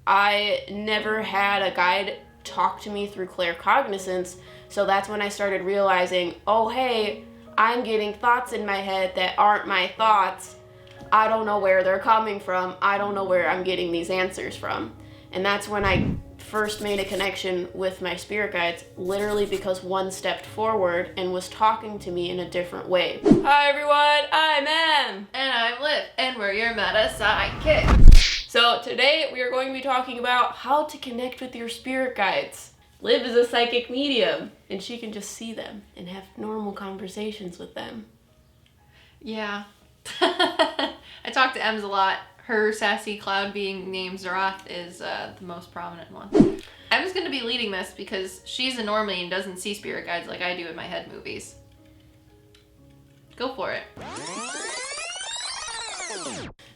I never had a guide talk to me through claircognizance. So that's when I started realizing, oh, hey, I'm getting thoughts in my head that aren't my thoughts. I don't know where they're coming from. I don't know where I'm getting these answers from. And that's when I first made a connection with my spirit guides, literally because one stepped forward and was talking to me in a different way. Hi everyone, I'm Em. And I'm Liv, and we're your Meta PsycKicks. So today we are going to be talking about how to connect with your spirit guides. Liv is a psychic medium, and she can just see them and have normal conversations with them. Yeah. I talk to Ems a lot. Her sassy cloud being named Zeroth is the most prominent one. Em's going to be leading this because she's a normie and doesn't see spirit guides like I do in my head movies. Go for it.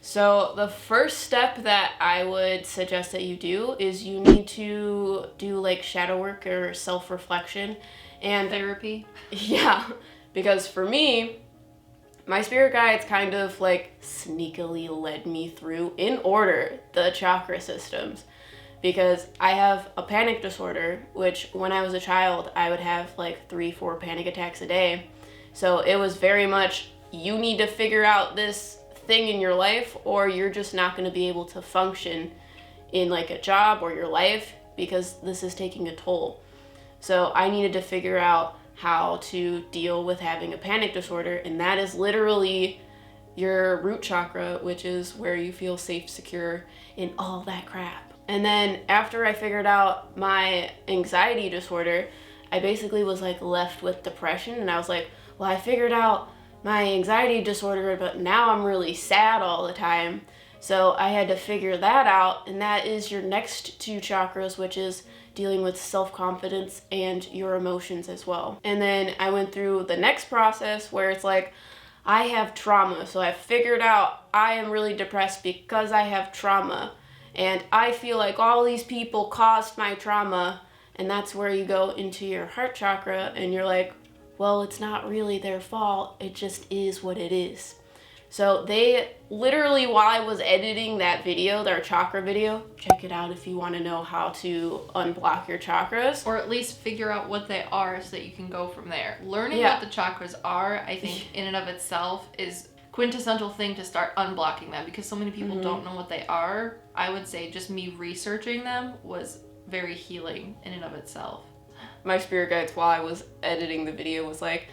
So the first step that I would suggest that you do is you need to do like shadow work or self-reflection and Therapy. Yeah, because for me, my spirit guides kind of like sneakily led me through, in order, the chakra systems. Because I have a panic disorder, which when I was a child, I would have like 3-4 panic attacks a day. So it was very much, you need to figure out this thing in your life or you're just not going to be able to function in like a job or your life because this is taking a toll. So I needed to figure out how to deal with having a panic disorder, and that is literally your root chakra, which is where you feel safe, secure, and all that crap. And then after I figured out my anxiety disorder, I basically was like left with depression, and I was like, well, I figured out my anxiety disorder, but now I'm really sad all the time. So I had to figure that out, and that is your next two chakras, which is dealing with self-confidence and your emotions as well. And then I went through the next process where it's like, I have trauma. So I figured out I am really depressed because I have trauma. And I feel like all these people caused my trauma. And that's where you go into your heart chakra and you're like, well, it's not really their fault. It just is what it is. So they literally, while I was editing that video, their chakra video, check it out if you want to know how to unblock your chakras. Or at least figure out what they are so that you can go from there. Learning what the chakras are, I think, in and of itself is quintessential thing to start unblocking them, because so many people don't know what they are. I would say just me researching them was very healing in and of itself. My spirit guides, while I was editing the video, was like,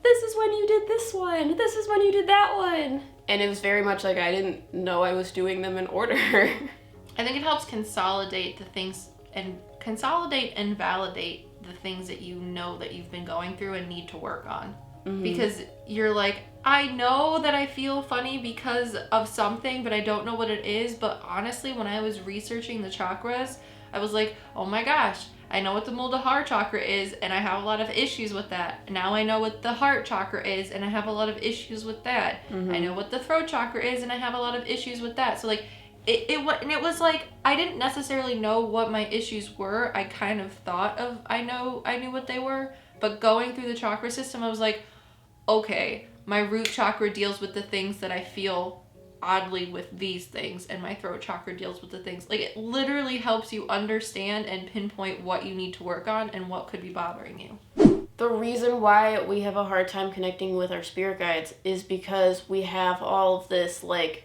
this is when you did this one, this is when you did that one. And it was very much like I didn't know I was doing them in order. I think it helps consolidate the things and validate the things that you know that you've been going through and need to work on. Because you're like, I know that I feel funny because of something, but I don't know what it is. But honestly, when I was researching the chakras, I was like, oh my gosh, I know what the Muladhara chakra is, and I have a lot of issues with that. Now I know what the heart chakra is, and I have a lot of issues with that. I know what the throat chakra is, and I have a lot of issues with that. So like, it was like, I didn't necessarily know what my issues were. I kind of thought of, I knew what they were, but going through the chakra system, I was like, okay, my root chakra deals with the things that I feel oddly with these things, and my throat chakra deals with the things. Like, it literally helps you understand and pinpoint what you need to work on and what could be bothering you. The reason why we have a hard time connecting with our spirit guides is because we have all of this like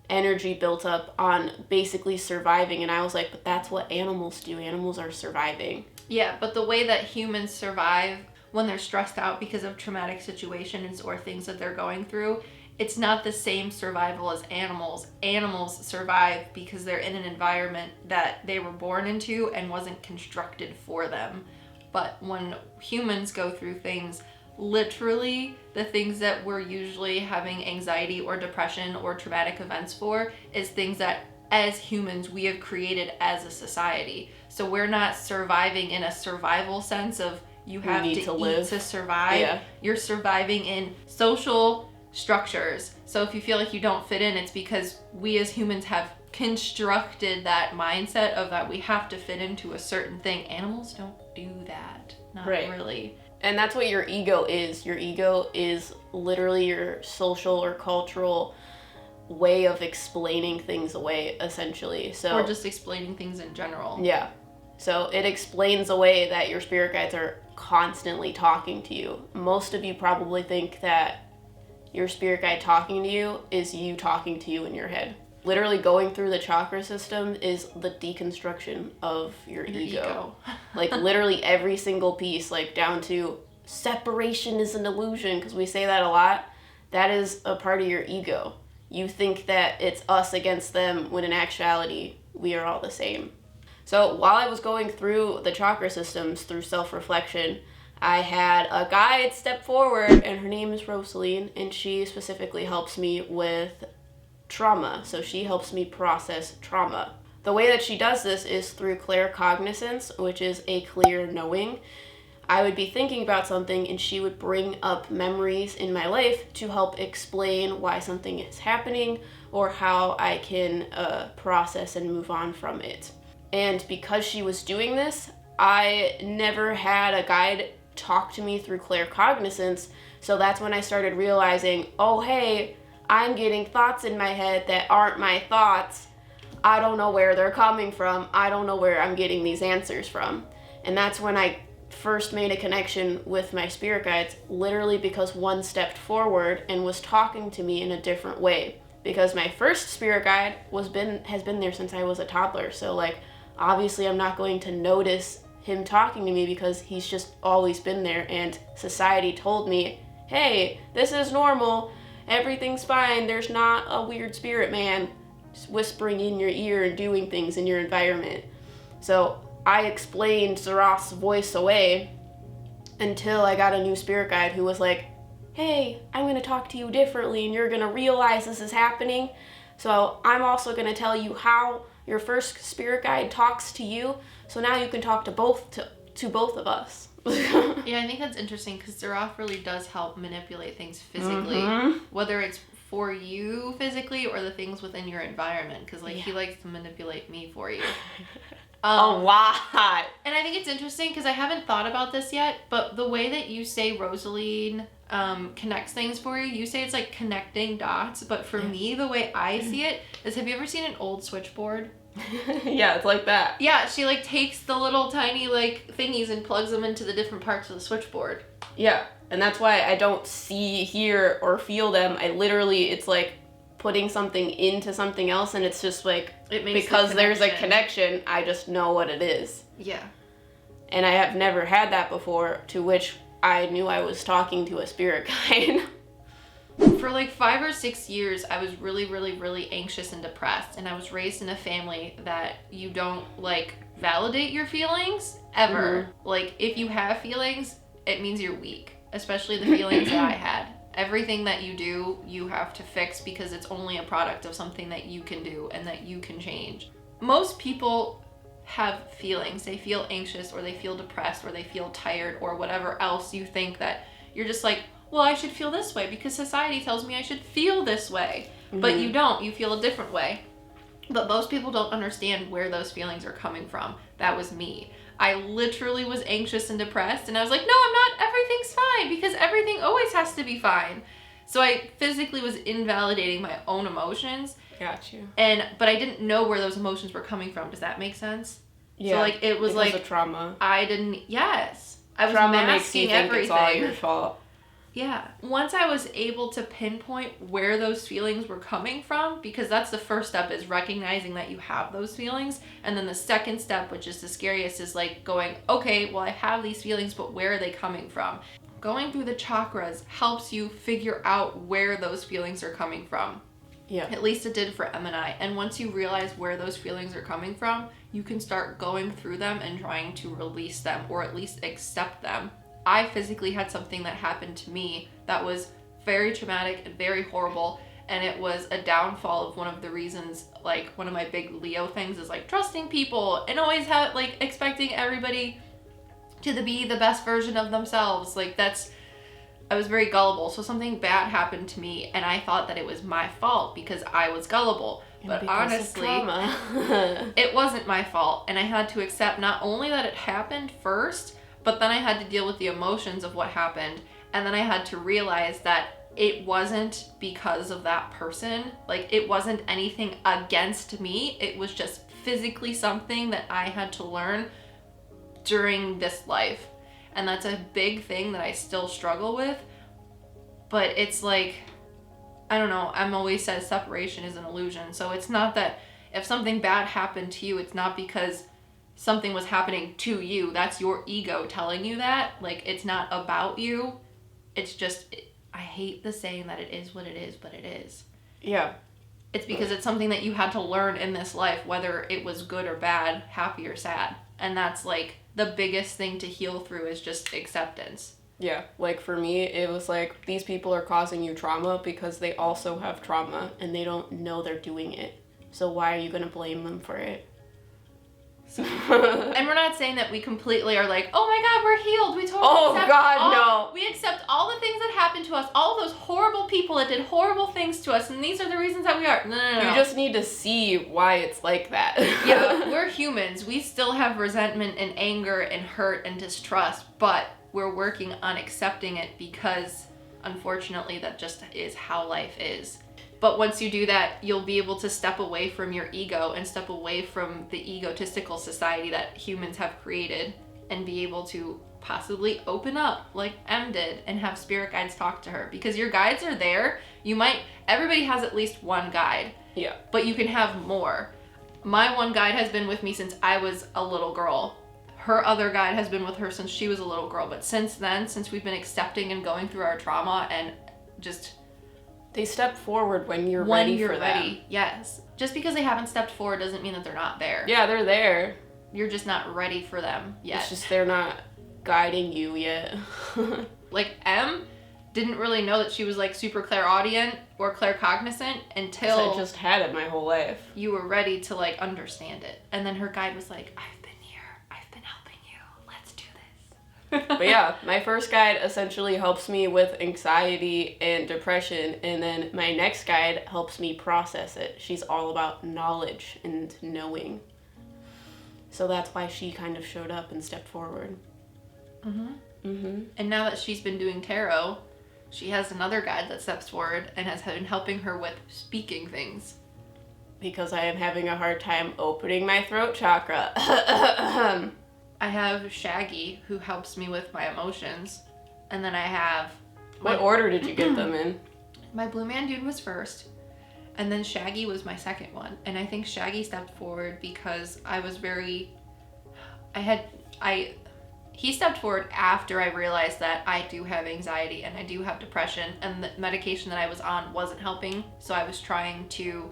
energy built up on basically surviving, and I was like, but that's what animals do. Animals are surviving. Yeah, but the way that humans survive when they're stressed out because of traumatic situations or things that they're going through, it's not the same survival as animals. Animals survive because they're in an environment that they were born into and wasn't constructed for them. But when humans go through things, literally the things that we're usually having anxiety or depression or traumatic events for is things that as humans we have created as a society. So we're not surviving in a survival sense of you have to live to survive. Yeah. You're surviving in social structures. So if you feel like you don't fit in, it's because we as humans have constructed that mindset of that we have to fit into a certain thing. Animals don't do that. Not really. And that's what your ego is. Your ego is literally your social or cultural way of explaining things away, essentially. So or just explaining things in general. Yeah. So it explains away that your spirit guides are constantly talking to you. Most of you probably think that your spirit guide talking to you is you talking to you in your head. Literally going through the chakra system is the deconstruction of your ego. Like literally every single piece, like down to separation is an illusion, because we say that a lot. That is a part of your ego. You think that it's us against them, when in actuality, we are all the same. So while I was going through the chakra systems through self-reflection, I had a guide step forward, and her name is Rosaline, and she specifically helps me with trauma. So she helps me process trauma. The way that she does this is through claircognizance, which is a clear knowing. I would be thinking about something, and she would bring up memories in my life to help explain why something is happening or how I can process and move on from it. And because she was doing this, I never had a guide talk to me through claircognizance. So that's when I started realizing, oh, hey, I'm getting thoughts in my head that aren't my thoughts. I don't know where they're coming from. I don't know where I'm getting these answers from. And that's when I first made a connection with my spirit guides, literally because one stepped forward and was talking to me in a different way. Because my first spirit guide has been there since I was a toddler. So like, obviously I'm not going to notice him talking to me because he's just always been there, and society told me, hey, this is normal, everything's fine, there's not a weird spirit man just whispering in your ear and doing things in your environment. So I explained Zaroth's voice away until I got a new spirit guide who was like, hey, I'm going to talk to you differently, and you're going to realize this is happening. So I'm also going to tell you how your first spirit guide talks to you, so now you can talk to both of us. Yeah, I think that's interesting, because Zaroth really does help manipulate things physically, whether it's for you physically or the things within your environment, because he likes to manipulate me for you. A lot. And I think it's interesting because I haven't thought about this yet, but the way that you say Rosaline connects things for you, you say it's like connecting dots, but for me, the way I see it is, have you ever seen an old switchboard? Yeah, it's like that. Yeah, she like takes the little tiny like thingies and plugs them into the different parts of the switchboard. Yeah, and that's why I don't see, hear, or feel them. It's like putting something into something else, and it's just like, because there's a connection, I just know what it is. Yeah. And I have never had that before, to which I knew I was talking to a spirit guide. For like 5 or 6 years, I was really, really, really anxious and depressed, and I was raised in a family that you don't like validate your feelings ever. Like, if you have feelings, it means you're weak, especially the feelings that I had. Everything that you do, you have to fix because it's only a product of something that you can do and that you can change. Most people have feelings. They feel anxious, or they feel depressed, or they feel tired, or whatever else you think that you're just like, well, I should feel this way because society tells me I should feel this way. But you don't. You feel a different way. But most people don't understand where those feelings are coming from. That was me. I literally was anxious and depressed, and I was like, no, I'm not. Everything's fine, because everything always has to be fine. So I physically was invalidating my own emotions. Got you. But I didn't know where those emotions were coming from. Does that make sense? Yeah. So like, it was like a trauma. I was Trauma masking makes you think everything. it's all your fault. Yeah. Once I was able to pinpoint where those feelings were coming from, because that's the first step, is recognizing that you have those feelings. And then the second step, which is the scariest, is like going, okay, well, I have these feelings, but where are they coming from? Going through the chakras helps you figure out where those feelings are coming from. Yeah. At least it did for Em and I. And once you realize where those feelings are coming from, you can start going through them and trying to release them, or at least accept them. I physically had something that happened to me that was very traumatic and very horrible, and it was a downfall of one of the reasons, like one of my big Leo things is like trusting people and always expecting everybody to be the best version of themselves. I was very gullible, so something bad happened to me and I thought that it was my fault because I was gullible. But honestly, it wasn't my fault, and I had to accept not only that it happened first, but then I had to deal with the emotions of what happened, and then I had to realize that it wasn't because of that person. Like, it wasn't anything against me. It was just physically something that I had to learn during this life. And that's a big thing that I still struggle with. But it's like, I don't know, I'm always said separation is an illusion. So it's not that if something bad happened to you, it's not because something was happening to you. That's your ego telling you that. Like, it's not about you. It's just, I hate the saying that it is what it is, but it is. Yeah. It's because it's something that you had to learn in this life, whether it was good or bad, happy or sad. And that's like the biggest thing to heal through is just acceptance. Yeah, like for me, it was like, these people are causing you trauma because they also have trauma and they don't know they're doing it. So why are you going to blame them for it? And we're not saying that we completely are like, oh my God, we're healed. We totally no. We accept all the things that happened to us, all those horrible people that did horrible things to us, and these are the reasons that we are. No. You just need to see why it's like that. Yeah, we're humans. We still have resentment and anger and hurt and distrust, but we're working on accepting it because, unfortunately, that just is how life is. But once you do that, you'll be able to step away from your ego and step away from the egotistical society that humans have created and be able to possibly open up like Em did and have spirit guides talk to her. Because your guides are there. Everybody has at least one guide. Yeah. But you can have more. My one guide has been with me since I was a little girl. Her other guide has been with her since she was a little girl. But since then, since we've been accepting and going through our trauma and just... They step forward when you're ready for them. Yes. Just because they haven't stepped forward doesn't mean that they're not there. Yeah, they're there. You're just not ready for them yet. It's just they're not guiding you yet. Like, Em didn't really know that she was like super clairaudient or claircognizant until I just had it my whole life. You were ready to like understand it. And then her guide was like, I've been here. I've been helping you. Let's do this. But yeah, my first guide essentially helps me with anxiety and depression, and then my next guide helps me process it. She's all about knowledge and knowing. So that's why she kind of showed up and stepped forward. And now that she's been doing tarot, she has another guide that steps forward and has been helping her with speaking things. Because I am having a hard time opening my throat chakra. I have Shaggy, who helps me with my emotions. And then I have... What order did you get them in? My Blue Man Dude was first. And then Shaggy was my second one. And I think Shaggy stepped forward because I was very... He stepped forward after I realized that I do have anxiety and I do have depression. And the medication that I was on wasn't helping. So I was trying to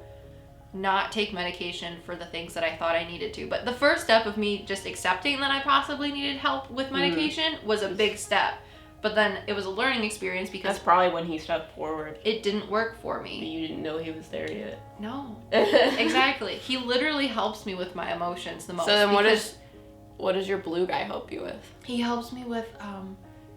not take medication for the things that I thought I needed to. But the first step of me just accepting that I possibly needed help with medication was a big step. But then it was a learning experience because... That's probably when he stepped forward. It didn't work for me. But you didn't know he was there yet. No. Exactly. He literally helps me with my emotions the most. So then what does your blue guy help you with? He helps me with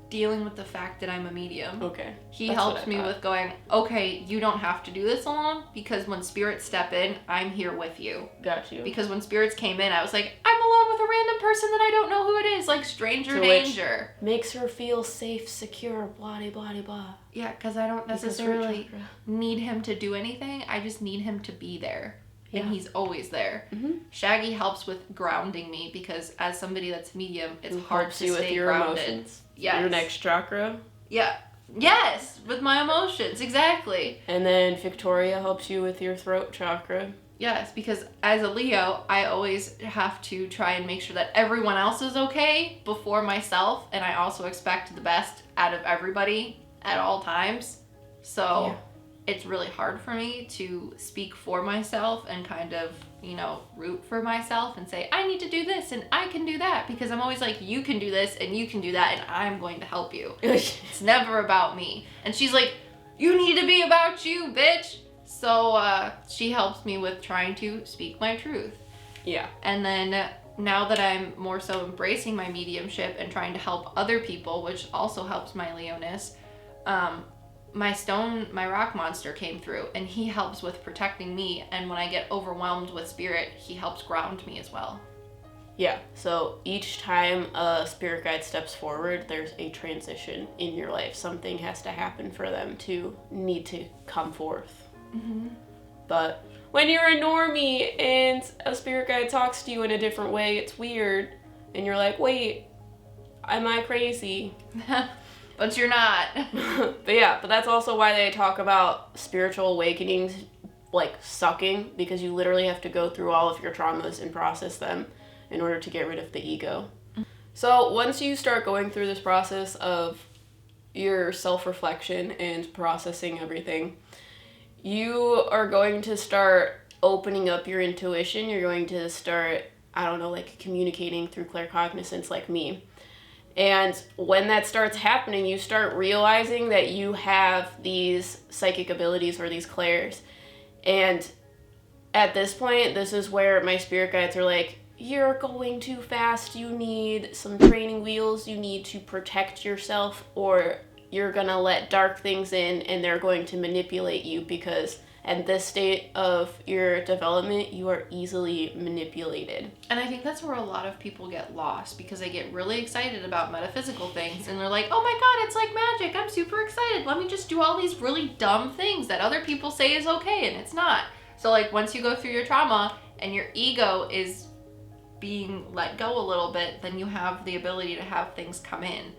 dealing with the fact that I'm a medium. Okay. He helps me with going, okay, you don't have to do this alone, because when spirits step in, I'm here with you. Got you. Because when spirits came in, I was like, I'm alone with a random person that I don't know who it is, like stranger danger. Makes her feel safe, secure, blah, blah, blah. Yeah, because I don't necessarily need him to do anything. I just need him to be there. And he's always there. Shaggy helps with grounding me because as somebody that's medium, it's hard to stay grounded. Emotions. Yes. Your next chakra. Yeah. Yes, with my emotions, exactly. And then Victoria helps you with your throat chakra. Yes, because as a Leo, I always have to try and make sure that everyone else is okay before myself, and I also expect the best out of everybody at all times. So it's really hard for me to speak for myself and kind of, root for myself and say, I need to do this and I can do that, because I'm always like, you can do this and you can do that and I'm going to help you. It's never about me. And she's like, you need to be about you, bitch. So she helps me with trying to speak my truth. Yeah. And then now that I'm more so embracing my mediumship and trying to help other people, which also helps my Leoness, my rock monster came through, and he helps with protecting me, and when I get overwhelmed with spirit, he helps ground me as well. Yeah, so each time a spirit guide steps forward, there's a transition in your life. Something has to happen for them to need to come forth. Mm-hmm. But when you're a normie and a spirit guide talks to you in a different way, it's weird. And you're like, wait, am I crazy? But you're not. But that's also why they talk about spiritual awakenings like sucking, because you literally have to go through all of your traumas and process them in order to get rid of the ego. So once you start going through this process of your self-reflection and processing everything, you are going to start opening up your intuition. You're going to start, I don't know, like communicating through claircognizance like me. And when that starts happening, you start realizing that you have these psychic abilities or these clairs. And at this point, this is where my spirit guides are like, you're going too fast, you need some training wheels, you need to protect yourself, or you're gonna let dark things in and they're going to manipulate you, because at this state of your development, you are easily manipulated. And I think that's where a lot of people get lost, because they get really excited about metaphysical things and they're like, oh my god, it's like magic, I'm super excited, let me just do all these really dumb things that other people say is okay and it's not. So like once you go through your trauma and your ego is being let go a little bit, then you have the ability to have things come in.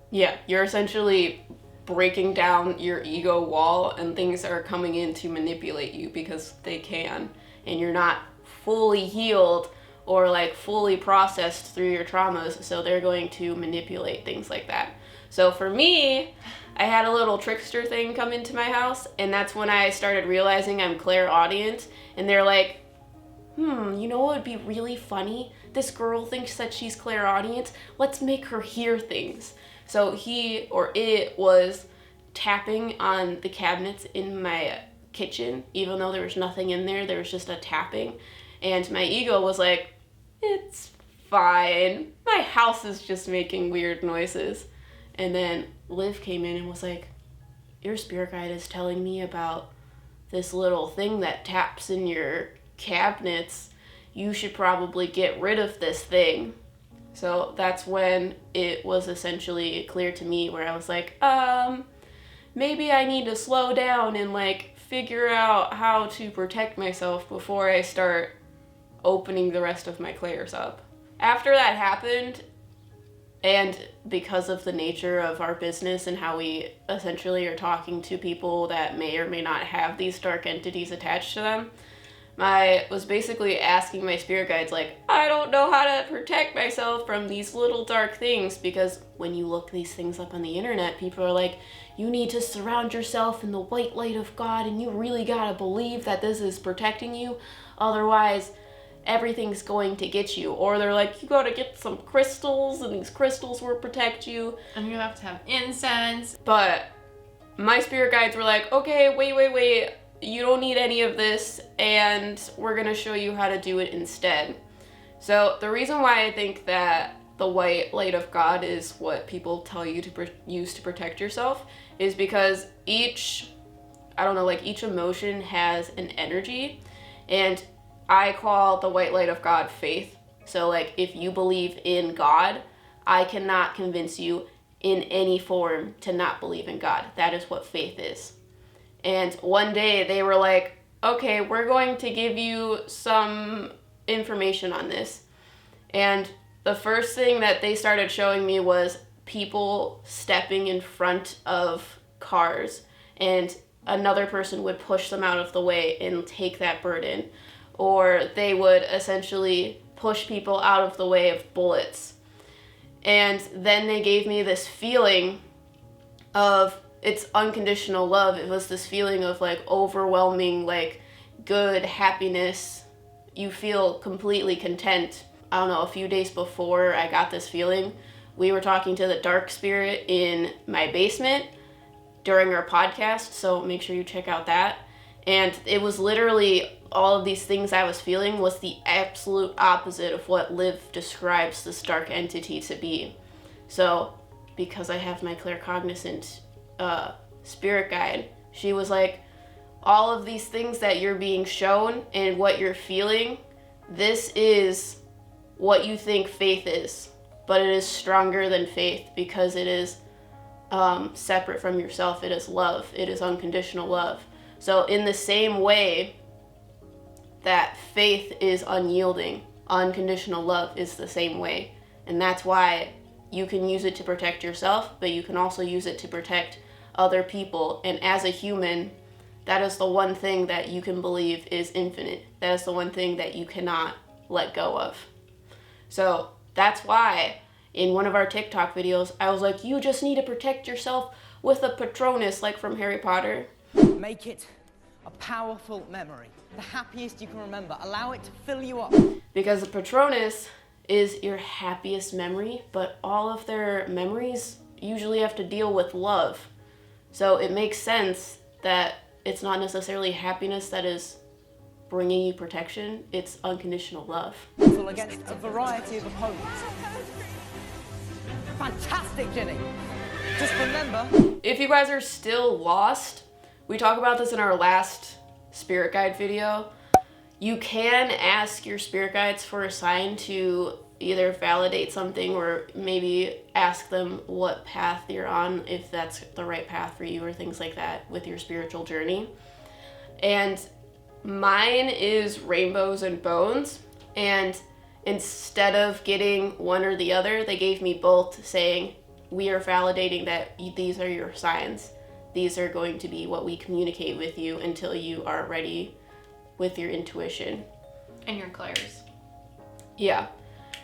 Yeah, you're essentially breaking down your ego wall and things are coming in to manipulate you because they can, and you're not fully healed or like fully processed through your traumas, so they're going to manipulate things like that. So for me, I had a little trickster thing come into my house, and that's when I started realizing I'm clairaudient, and they're like, you know what would be really funny? This girl thinks that she's clairaudient. Let's make her hear things. So he or it was tapping on the cabinets in my kitchen, even though there was nothing in there. There was just a tapping. And my ego was like, it's fine. My house is just making weird noises. And then Liv came in and was like, your spirit guide is telling me about this little thing that taps in your cabinets. You should probably get rid of this thing. So that's when it was essentially clear to me, where I was like, maybe I need to slow down and like figure out how to protect myself before I start opening the rest of my clairs up. After that happened, and because of the nature of our business and how we essentially are talking to people that may or may not have these dark entities attached to them, I was basically asking my spirit guides, like, I don't know how to protect myself from these little dark things, because when you look these things up on the internet, people are like, you need to surround yourself in the white light of God, and you really gotta believe that this is protecting you, otherwise everything's going to get you. Or they're like, you gotta get some crystals, and these crystals will protect you. And you have to have incense. But my spirit guides were like, okay, wait. You don't need any of this, and we're gonna show you how to do it instead. So the reason why I think that the white light of God is what people tell you to use to protect yourself is because each emotion has an energy, and I call the white light of God faith. So like if you believe in God, I cannot convince you in any form to not believe in God. That is what faith is. And one day they were like, okay, we're going to give you some information on this. And the first thing that they started showing me was people stepping in front of cars, and another person would push them out of the way and take that burden. Or they would essentially push people out of the way of bullets. And then they gave me this feeling of, it's unconditional love. It was this feeling of like overwhelming, like good happiness. You feel completely content. I don't know, a few days before I got this feeling, we were talking to the dark spirit in my basement during our podcast, so make sure you check out that. And it was literally all of these things I was feeling was the absolute opposite of what Liv describes this dark entity to be. So because I have my claircognizant spirit guide, she was like, all of these things that you're being shown and what you're feeling, this is what you think faith is, but it is stronger than faith because it is separate from yourself. It is love. It is unconditional love. So in the same way that faith is unyielding, unconditional love is the same way. And that's why you can use it to protect yourself, but you can also use it to protect other people. And as a human, that is the one thing that you can believe is infinite. That is the one thing that you cannot let go of. So that's why in one of our TikTok videos, I was like, you just need to protect yourself with a Patronus, like from Harry Potter. Make it a powerful memory, the happiest you can remember. Allow it to fill you up. Because the Patronus is your happiest memory, but all of their memories usually have to deal with love. So it makes sense that it's not necessarily happiness that is bringing you protection, it's unconditional love. Against a variety of opponents. Fantastic, Ginny. Just remember. If you guys are still lost, we talk about this in our last spirit guide video. You can ask your spirit guides for a sign to either validate something or maybe ask them what path you're on, if that's the right path for you or things like that with your spiritual journey. And mine is rainbows and bones. And instead of getting one or the other, they gave me both, saying, we are validating that these are your signs. These are going to be what we communicate with you until you are ready with your intuition. And your clairs. Yeah.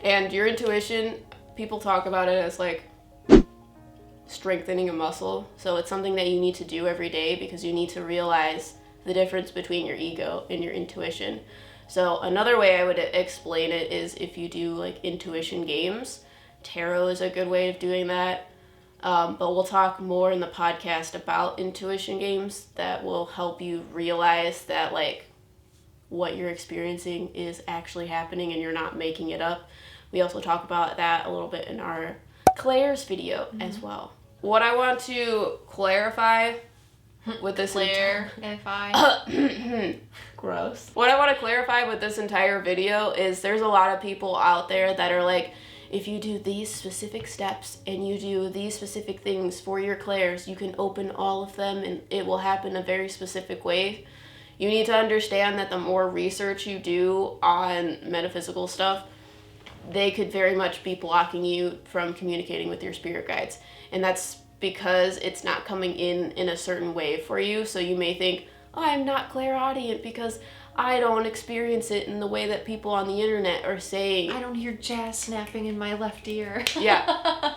And your intuition, people talk about it as like strengthening a muscle. So it's something that you need to do every day because you need to realize the difference between your ego and your intuition. So another way I would explain it is if you do like intuition games. Tarot is a good way of doing that. But we'll talk more in the podcast about intuition games that will help you realize that like what you're experiencing is actually happening and you're not making it up. We also talk about that a little bit in our Claire's video as well. What I want to clarify with this gross. What I want to clarify with this entire video is there's a lot of people out there that are like, if you do these specific steps and you do these specific things for your clairs, you can open all of them and it will happen a very specific way. You need to understand that the more research you do on metaphysical stuff, they could very much be blocking you from communicating with your spirit guides. And that's because it's not coming in a certain way for you. So you may think, oh, I'm not clairaudient because I don't experience it in the way that people on the internet are saying. I don't hear jazz snapping in my left ear. Yeah.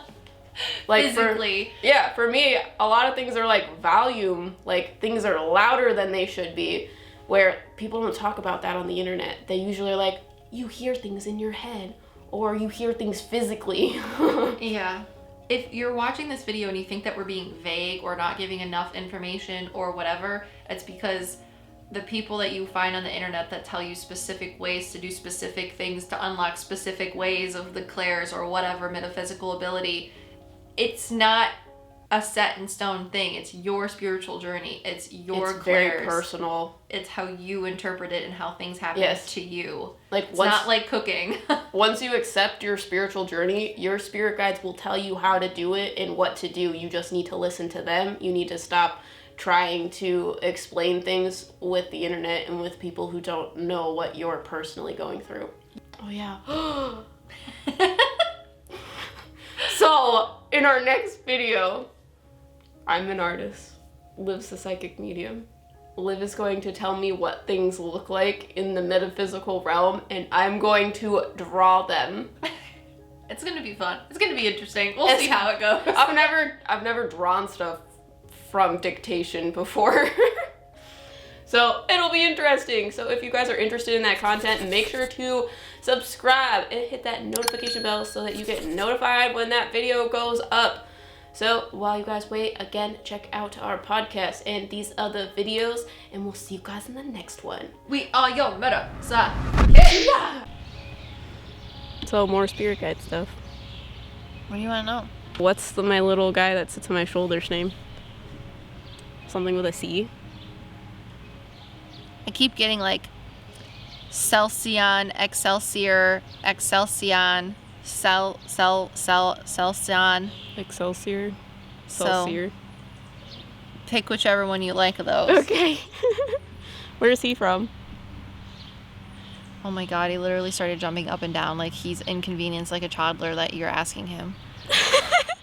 Like physically. For me, a lot of things are like volume, like things are louder than they should be, where people don't talk about that on the internet. They usually are like, you hear things in your head or you hear things physically. Yeah. If you're watching this video and you think that we're being vague or not giving enough information or whatever, it's because the people that you find on the internet that tell you specific ways to do specific things to unlock specific ways of the clairs or whatever metaphysical ability, it's not a set in stone thing. It's your spiritual journey. It's your it's clairs. Very personal. It's how you interpret it and how things happen to you. Like it's not like cooking. Once you accept your spiritual journey, your spirit guides will tell you how to do it and what to do. You just need to listen to them. You need to stop trying to explain things with the internet and with people who don't know what you're personally going through. Oh yeah. So in our next video, I'm an artist. Liv's the psychic medium. Liv is going to tell me what things look like in the metaphysical realm, and I'm going to draw them. It's gonna be fun. It's gonna be interesting. We'll see how it goes. I've never drawn stuff from dictation before. So it'll be interesting. So if you guys are interested in that content, make sure to subscribe and hit that notification bell so that you get notified when that video goes up. So while you guys wait, again, check out our podcast and these other videos, and we'll see you guys in the next one. We are your Meta PsycKicks. So more spirit guide stuff. What do you want to know? What's my little guy that sits on my shoulder's name? Something with a C? I keep getting like Celsion, Excelsior, Excelsion, Celsion. Excelsior. So- Celsior. Pick whichever one you like of those. Okay. Where's he from? Oh my god, he literally started jumping up and down like he's inconvenienced like a toddler that you're asking him.